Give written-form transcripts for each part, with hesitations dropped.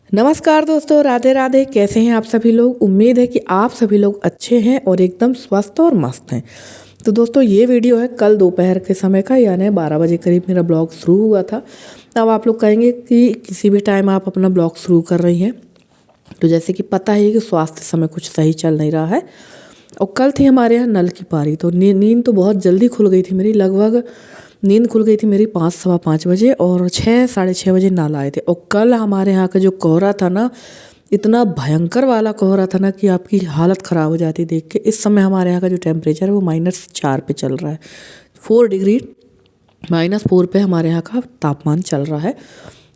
नमस्कार दोस्तों, राधे राधे। कैसे हैं आप सभी लोग। उम्मीद है कि आप सभी लोग अच्छे हैं और एकदम स्वस्थ और मस्त हैं। तो दोस्तों, ये वीडियो है कल दोपहर के समय का, यानी 12 बजे करीब मेरा ब्लॉग शुरू हुआ था। अब आप लोग कहेंगे कि किसी भी टाइम आप अपना ब्लॉग शुरू कर रही हैं, तो जैसे कि पता है कि स्वास्थ्य समय कुछ सही चल नहीं रहा है। और कल थी हमारे यहाँ नल की पारी, तो नींद तो बहुत जल्दी खुल गई थी मेरी। लगभग नींद खुल गई थी मेरी 5 सवा 5 बजे, और 6 साढ़े 6 बजे नल आए थे। और कल हमारे यहाँ का जो कोहरा था ना, इतना भयंकर वाला कोहरा था ना कि आपकी हालत ख़राब हो जाती देख के। इस समय हमारे यहाँ का जो टेम्परेचर है वो -4 पे चल रहा है। 4 डिग्री -4 पे हमारे यहाँ का तापमान चल रहा है।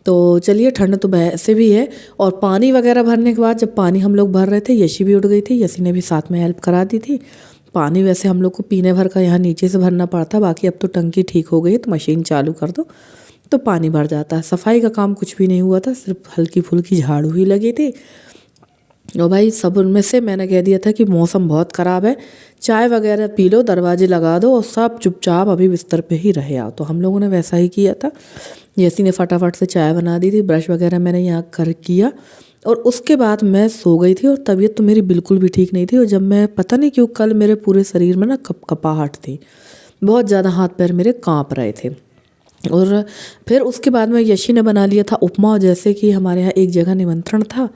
तो चलिए, ठंड तो वैसे भी है। और पानी वगैरह भरने के बाद, जब पानी हम लोग भर रहे थे, यशी भी उठ गई थी। यशी ने भी साथ में हेल्प करा दी थी। पानी वैसे हम लोग को पीने भर का यहाँ नीचे से भरना पड़ता, बाकी अब तो टंकी ठीक हो गई है, तो मशीन चालू कर दो तो पानी भर जाता है। सफाई का काम कुछ भी नहीं हुआ था, सिर्फ हल्की फुल्की झाड़ू ही लगी थी। और भाई, सब उनमें से मैंने कह दिया था कि मौसम बहुत ख़राब है, चाय वगैरह पी लो, दरवाजे लगा दो और सब चुपचाप अभी बिस्तर पे ही रहे आओ। तो हम लोगों ने वैसा ही किया था। यसी ने फटाफट से चाय बना दी थी, ब्रश वगैरह मैंने यहाँ कर किया, और उसके बाद मैं सो गई थी। और तबीयत तो मेरी बिल्कुल भी ठीक नहीं थी। और जब मैं, पता नहीं क्यों, कल मेरे पूरे शरीर में ना कपाहट थी, बहुत ज़्यादा हाथ पैर मेरे काँप रहे थे। और फिर उसके बाद में यशी ने बना लिया था उपमा। जैसे कि हमारे यहाँ एक जगह निमंत्रण था,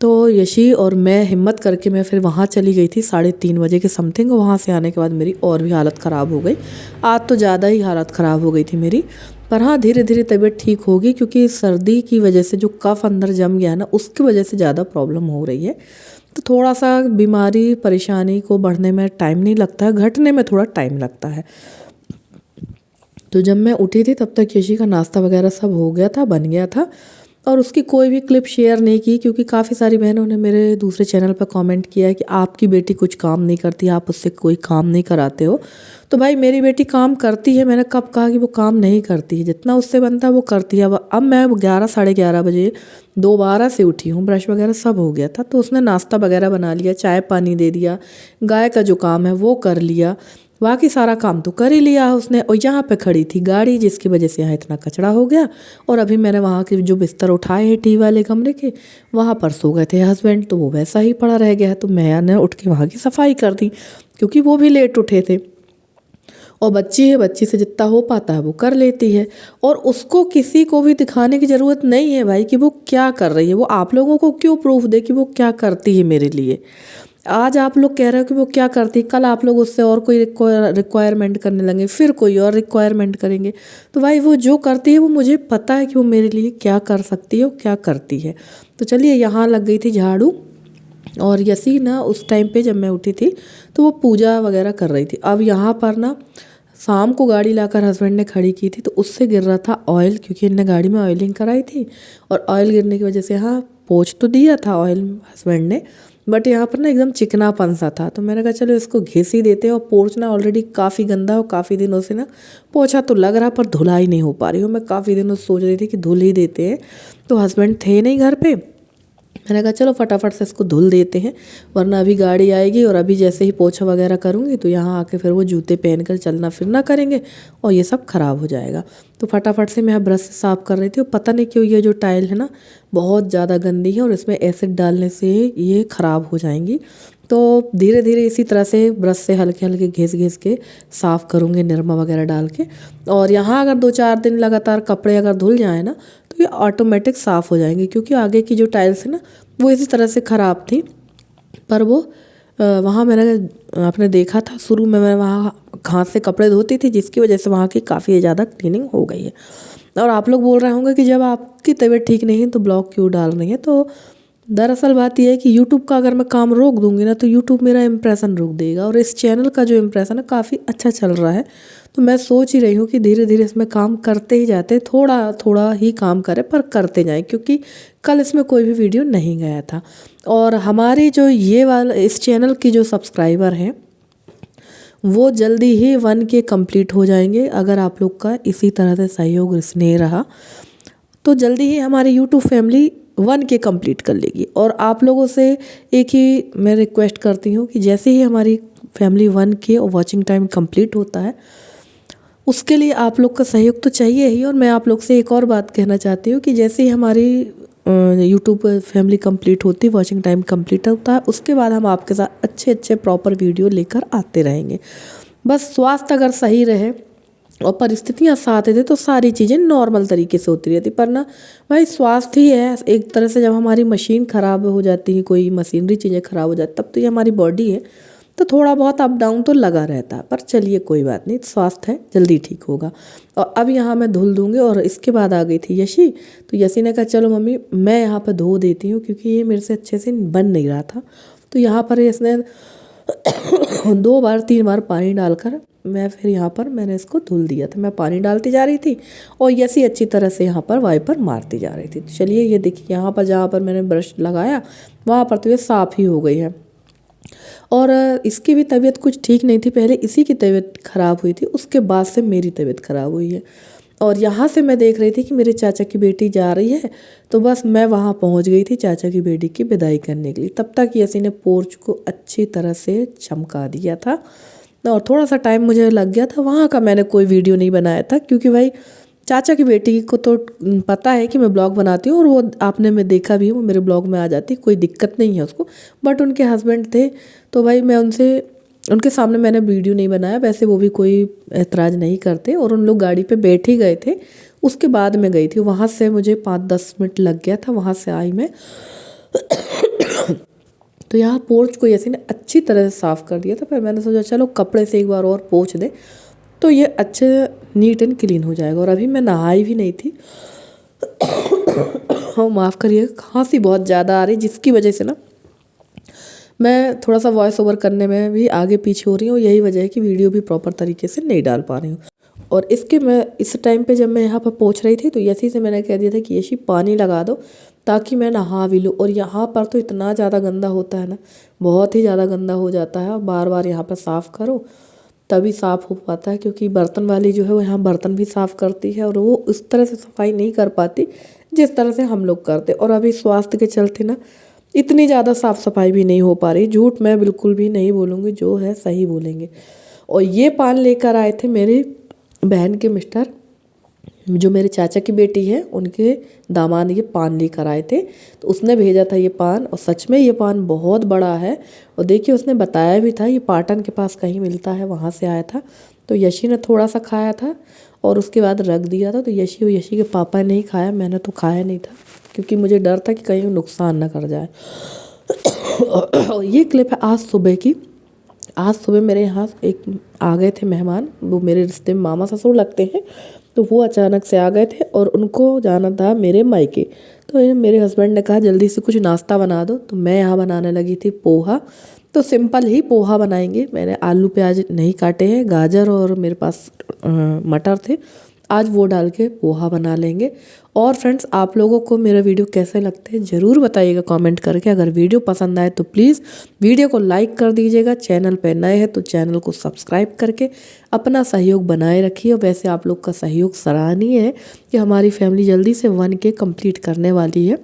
तो यशी और मैं हिम्मत करके मैं फिर वहाँ चली गई थी 3:30 बजे के समथिंग। वहाँ से आने के बाद मेरी और भी हालत ख़राब हो गई। आज तो ज़्यादा ही हालत ख़राब हो गई थी मेरी। पर हाँ, धीरे धीरे तबीयत ठीक होगी, क्योंकि सर्दी की वजह से जो कफ अंदर जम गया ना, उसकी वजह से ज़्यादा प्रॉब्लम हो रही है। तो थोड़ा सा बीमारी परेशानी को बढ़ने में टाइम नहीं लगता है, घटने में थोड़ा टाइम लगता है। तो जब मैं उठी थी तब तक यशी का नाश्ता वगैरह सब हो गया था, बन गया था। और उसकी कोई भी क्लिप शेयर नहीं की, क्योंकि काफ़ी सारी बहनों ने मेरे दूसरे चैनल पर कमेंट किया है कि आपकी बेटी कुछ काम नहीं करती, आप उससे कोई काम नहीं कराते हो। तो भाई, मेरी बेटी काम करती है। मैंने कब कहा कि वो काम नहीं करती है? जितना उससे बनता है वो करती है। अब मैं 11 साढ़े 11 बजे दोबारा से उठी हूँ, ब्रश वगैरह सब हो गया था, तो उसने नाश्ता वगैरह बना लिया, चाय पानी दे दिया, गाय का जो काम है वो कर लिया, बाकी सारा काम तो कर ही लिया उसने। और यहाँ पे खड़ी थी गाड़ी, जिसकी वजह से यहाँ इतना कचरा हो गया। और अभी मैंने वहाँ के जो बिस्तर उठाए हैं टी वाले कमरे के, वहाँ पर सो गए थे हस्बैंड, तो वो वैसा ही पड़ा रह गया है। तो मैंने उठ के वहाँ की सफाई कर दी, क्योंकि वो भी लेट उठे थे। और बच्ची है, बच्ची से जितना हो पाता है वो कर लेती है। और उसको किसी को भी दिखाने की ज़रूरत नहीं है भाई कि वो क्या कर रही है। वो आप लोगों को क्यों प्रूफ दे कि वो क्या करती है मेरे लिए। आज आप लोग कह रहे हो कि वो क्या करती है, कल आप लोग उससे और कोई रिक्वायरमेंट करने लगे, फिर कोई और रिक्वायरमेंट करेंगे। तो भाई, वो जो करती है वो मुझे पता है कि वो मेरे लिए क्या कर सकती है और क्या करती है। तो चलिए, यहाँ लग गई थी झाड़ू। और यसी ना, उस टाइम पे जब मैं उठी थी तो वो पूजा वगैरह कर रही थी। अब यहाँ पर ना, शाम को गाड़ी लाकर हस्बैंड ने खड़ी की थी, तो उससे गिर रहा था ऑयल, क्योंकि इनने गाड़ी में ऑयलिंग कराई थी। और ऑयल गिरने की वजह से, हाँ, पोंछ तो दिया था ऑयल हस्बैंड ने, बट यहाँ पर ना एकदम चिकनापन सा था। तो मैंने कहा चलो इसको घिस ही देते हैं। और पोंछना ऑलरेडी काफ़ी गंदा, और काफ़ी दिनों से ना पोंछा तो लग रहा, पर धुलाई ही नहीं हो पा रही हूँ। मैं काफ़ी दिनों से सोच रही थी कि धुल ही देते हैं, तो हस्बैंड थे नहीं घर पे। मैंने कहा चलो फटाफट से इसको धुल देते हैं, वरना अभी गाड़ी आएगी और अभी जैसे ही पोछा वगैरह करूँगी तो यहाँ आके फिर वो जूते पहनकर चलना फिरना करेंगे और ये सब ख़राब हो जाएगा। तो फटाफट से मैं ब्रश से साफ़ कर रही थी। और पता नहीं क्यों ये जो टाइल है ना, बहुत ज़्यादा गंदी है, और इसमें एसिड डालने से ये ख़राब हो जाएंगी। तो धीरे धीरे इसी तरह से ब्रश से हल्के हल्के घिस घिस के साफ़ करूँगी, निरमा वगैरह डाल के। और यहाँ अगर 2-4 दिन लगातार कपड़े अगर धुल जाए ना, तो ये ऑटोमेटिक साफ़ हो जाएंगे, क्योंकि आगे की जो टाइल्स है ना वो इसी तरह से ख़राब थी। पर वो वहाँ मैंने आपने देखा था शुरू में, मैं वहाँ हाथ से कपड़े धोती थी, जिसकी वजह से वहाँ की काफ़ी ज़्यादा क्लीनिंग हो गई है। और आप लोग बोल रहे होंगे कि जब आपकी तबीयत ठीक नहीं है तो ब्लॉग क्यों डाल रही है। तो दरअसल बात यह है कि यूट्यूब का अगर मैं काम रोक दूंगी ना, तो यूट्यूब मेरा इम्प्रेशन रोक देगा। और इस चैनल का जो इम्प्रेशन है काफ़ी अच्छा चल रहा है। तो मैं सोच ही रही हूँ कि धीरे धीरे इसमें काम करते ही जाते, थोड़ा थोड़ा ही काम करें पर करते जाएं, क्योंकि कल इसमें कोई भी वीडियो नहीं गया था। और हमारी जो ये वाला इस चैनल की जो सब्सक्राइबर हैं, वो जल्दी ही 1K कंप्लीट हो जाएंगे। अगर आप लोग का इसी तरह से सहयोग स्नेह रहा तो जल्दी ही हमारी यूट्यूब फैमिली 1K कंप्लीट कर लेगी। और आप लोगों से एक ही मैं रिक्वेस्ट करती हूँ कि जैसे ही हमारी फैमिली 1K और वॉचिंग टाइम कंप्लीट होता है, उसके लिए आप लोग का सहयोग तो चाहिए ही। और मैं आप लोग से एक और बात कहना चाहती हूँ कि जैसे ही हमारी यूट्यूब फैमिली कंप्लीट होती, वॉचिंग टाइम कंप्लीट होता है, उसके बाद हम आपके साथ अच्छे अच्छे प्रॉपर वीडियो लेकर आते रहेंगे। बस स्वास्थ्य अगर सही रहे और परिस्थितियाँ साथ दे तो सारी चीज़ें नॉर्मल तरीके से होती रहती। पर ना भाई स्वास्थ्य ही है एक तरह से, जब हमारी मशीन ख़राब हो जाती है, कोई मशीनरी चीज़ें ख़राब हो जाती, तब तो ये हमारी बॉडी है, तो थोड़ा बहुत अप डाउन तो लगा रहता है। पर चलिए कोई बात नहीं, स्वास्थ्य है, जल्दी ठीक होगा। और अब यहाँ मैं धुल दूँगी। और इसके बाद आ गई थी यशी, तो यशी ने कहा चलो मम्मी मैं यहाँ पर धो देती हूँ, क्योंकि ये मेरे से अच्छे से बन नहीं रहा था। तो यहाँ पर इसने 2 बार 3 बार पानी डालकर मैं फिर यहाँ पर मैंने इसको धुल दिया था। मैं पानी डालती जा रही थी और यसी अच्छी तरह से यहाँ पर वाइपर मारती जा रही थी। तो चलिए ये देखिए यहाँ पर जहाँ पर मैंने ब्रश लगाया वहाँ पर तो ये साफ़ ही हो गई है। और इसकी भी तबीयत कुछ ठीक नहीं थी, पहले इसी की तबीयत ख़राब हुई थी, उसके बाद से मेरी तबीयत ख़राब हुई है। और यहाँ से मैं देख रही थी कि मेरे चाचा की बेटी जा रही है, तो बस मैं वहाँ पहुँच गई थी चाचा की बेटी की विदाई करने के लिए। तब तक यसी ने पोर्च को अच्छी तरह से चमका दिया था और थोड़ा सा टाइम मुझे लग गया था। वहाँ का मैंने कोई वीडियो नहीं बनाया था, क्योंकि भाई चाचा की बेटी को तो पता है कि मैं ब्लॉग बनाती हूँ और वो आपने मैं देखा भी है, वो मेरे ब्लॉग में आ जाती, कोई दिक्कत नहीं है उसको। बट उनके हस्बैंड थे तो भाई मैं उनके सामने मैंने वीडियो नहीं बनाया। वैसे वो भी कोई ऐतराज़ नहीं करते और उन लोग गाड़ी पे बैठ ही गए थे। उसके बाद मैं गई थी, वहाँ से मुझे 5-10 मिनट लग गया था, वहाँ से आई मैं। तो यहाँ पोर्च को ऐसे ने अच्छी तरह से साफ़ कर दिया था। फिर मैंने सोचा चलो कपड़े से एक बार और पोंछ दे तो ये अच्छे नीट एंड क्लीन हो जाएगा। और अभी मैं नहाई भी नहीं थी। हाँ माफ़ करिए, खांसी बहुत ज़्यादा आ रही, जिसकी वजह से ना मैं थोड़ा सा वॉइस ओवर करने में भी आगे पीछे हो रही हूँ। यही वजह है कि वीडियो भी प्रॉपर तरीके से नहीं डाल पा रही हूँ। और इसके मैं इस टाइम पे जब मैं यहाँ पर पोंछ रही थी तो यसी से मैंने कह दिया था कि यशी पानी लगा दो ताकि मैं नहा भी लूँ। और यहाँ पर तो इतना ज़्यादा गंदा होता है ना, बहुत ही ज़्यादा गंदा हो जाता है। बार बार यहाँ पर साफ़ करो तभी साफ़ हो पाता है, क्योंकि बर्तन वाली जो है वो यहाँ बर्तन भी साफ़ करती है और वो उस तरह से सफाई नहीं कर पाती जिस तरह से हम लोग करते। और अभी स्वास्थ्य के चलते ना इतनी ज़्यादा साफ़ सफाई भी नहीं हो पा रही। झूठ मैं बिल्कुल भी नहीं बोलूँगी, जो है सही बोलेंगे। और ये पान लेकर आए थे मेरी बहन के मिस्टर, जो मेरे चाचा की बेटी है उनके दामाद, ये पान लेकर आए थे। तो उसने भेजा था ये पान, और सच में ये पान बहुत बड़ा है। और देखिए उसने बताया भी था ये पाटन के पास कहीं मिलता है, वहाँ से आया था। तो यशी ने थोड़ा सा खाया था और उसके बाद रख दिया था। तो यशी और यशी के पापा ने ही खाया, मैंने तो खाया नहीं था, क्योंकि मुझे डर था कि कहीं नुकसान ना कर जाए। ये क्लिप है आज सुबह की। आज सुबह मेरे यहाँ एक आ गए थे मेहमान, वो मेरे रिश्ते में मामा ससुर लगते हैं। तो वो अचानक से आ गए थे और उनको जाना था मेरे मायके। तो मेरे हस्बैंड ने कहा जल्दी से कुछ नाश्ता बना दो। तो मैं यहाँ बनाने लगी थी पोहा। तो सिंपल ही पोहा बनाएंगे। मैंने आलू प्याज नहीं काटे हैं, गाजर और मेरे पास मटर थे, आज वो डाल के पोहा बना लेंगे। और फ्रेंड्स आप लोगों को मेरा वीडियो कैसे लगते हैं ज़रूर बताइएगा कमेंट करके। अगर वीडियो पसंद आए तो प्लीज़ वीडियो को लाइक कर दीजिएगा। चैनल पे नए हैं तो चैनल को सब्सक्राइब करके अपना सहयोग बनाए रखिए। और वैसे आप लोग का सहयोग सराहनीय है कि हमारी फैमिली जल्दी से 1K कंप्लीट करने वाली है।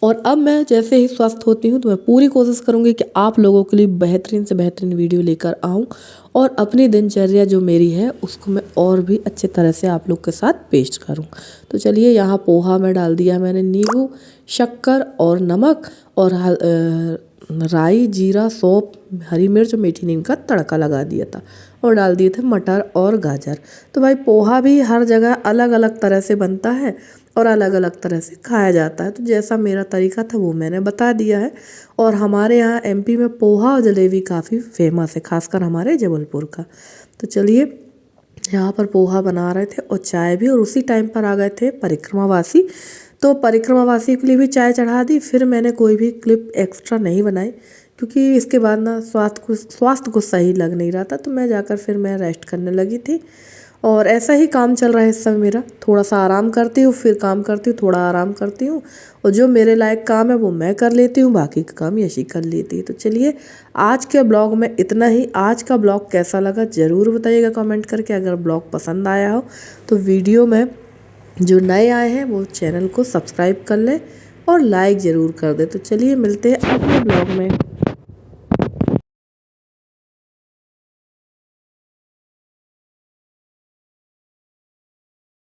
और अब मैं जैसे ही स्वस्थ होती हूँ तो मैं पूरी कोशिश करूँगी कि आप लोगों के लिए बेहतरीन से बेहतरीन वीडियो लेकर आऊँ और अपनी दिनचर्या जो मेरी है उसको मैं और भी अच्छे तरह से आप लोग के साथ पेश करूँ। तो चलिए यहाँ पोहा में डाल दिया मैंने नींबू, शक्कर और नमक और राई, जीरा, सौंफ, हरी मिर्च और मीठी नीम का तड़का लगा दिया था और डाल दिए थे मटर और गाजर। तो भाई पोहा भी हर जगह अलग अलग तरह से बनता है और अलग अलग तरह से खाया जाता है। तो जैसा मेरा तरीका था वो मैंने बता दिया है। और हमारे यहाँ MP में पोहा और जलेबी काफ़ी फेमस है, खासकर हमारे जबलपुर का। तो चलिए यहाँ पर पोहा बना रहे थे और चाय भी, और उसी टाइम पर आ गए थे परिक्रमावासी। तो परिक्रमावासी के लिए भी चाय चढ़ा दी। फिर मैंने कोई भी क्लिप एक्स्ट्रा नहीं बनाई, क्योंकि इसके बाद ना स्वास्थ्य को सही लग नहीं रहा था। तो मैं जाकर फिर मैं रेस्ट करने लगी थी। और ऐसा ही काम चल रहा है इस समय मेरा, थोड़ा सा आराम करती हूँ, फिर काम करती हूँ, थोड़ा आराम करती हूँ, और जो मेरे लायक काम है वो मैं कर लेती हूँ, बाकी का काम यशी कर लेती है। तो चलिए आज के ब्लॉग में इतना ही। आज का ब्लॉग कैसा लगा ज़रूर बताइएगा कमेंट करके। अगर ब्लॉग पसंद आया हो तो वीडियो में जो नए आए हैं वो चैनल को सब्सक्राइब कर लें और लाइक ज़रूर कर दें। तो चलिए मिलते हैं अगले ब्लॉग में।